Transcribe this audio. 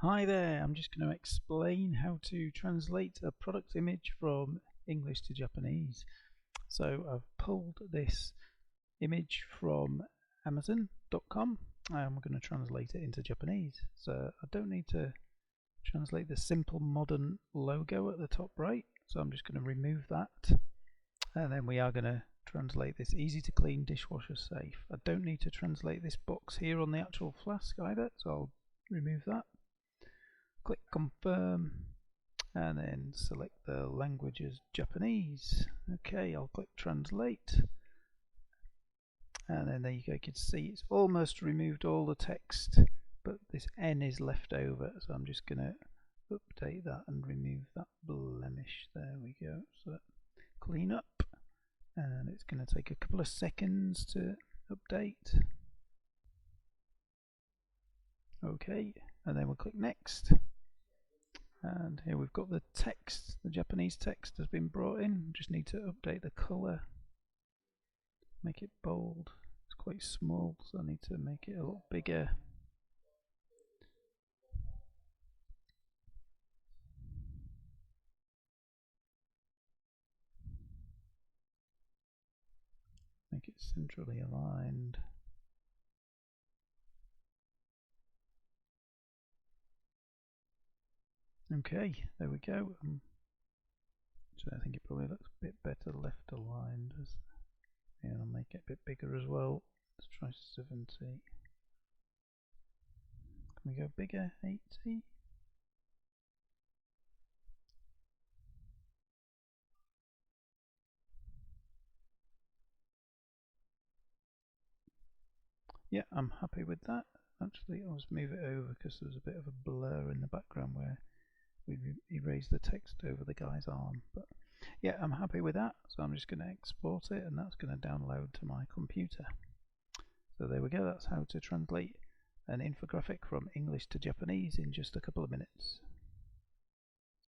Hi there, I'm just going to explain how to translate a product image from English to Japanese. So I've pulled this image from Amazon.com and we're going to translate it into Japanese. So I don't need to translate the simple modern logo at the top right, so I'm just going to remove that, and then we are going to translate this easy to clean, dishwasher safe. I don't need to translate this box here on the actual flask either, so I'll remove that. Click confirm and then select the language as Japanese. Okay, I'll click translate, and then there you go. You can see it's almost removed all the text, but this N is left over, so I'm just going to update that and remove that blemish. There we go. So clean up, and it's going to take a couple of seconds to update. Okay, and then we'll click next. And here we've got the text, the Japanese text has been brought in. Just need to update the colour, make it bold. It's quite small, so I need to make it a lot bigger. Make it centrally aligned. Okay, there we go. So I think it probably looks a bit better left aligned. Yeah, I'll make it a bit bigger as well. Let's try 70. Can we go bigger? 80? Yeah, I'm happy with that. Actually, I'll just move it over because there's a bit of a blur in the background where we erase the text over the guy's arm. But yeah, I'm happy with that, so I'm just going to export it, and that's going to download to my computer. So there we go. That's how to translate an infographic from English to Japanese in just a couple of minutes.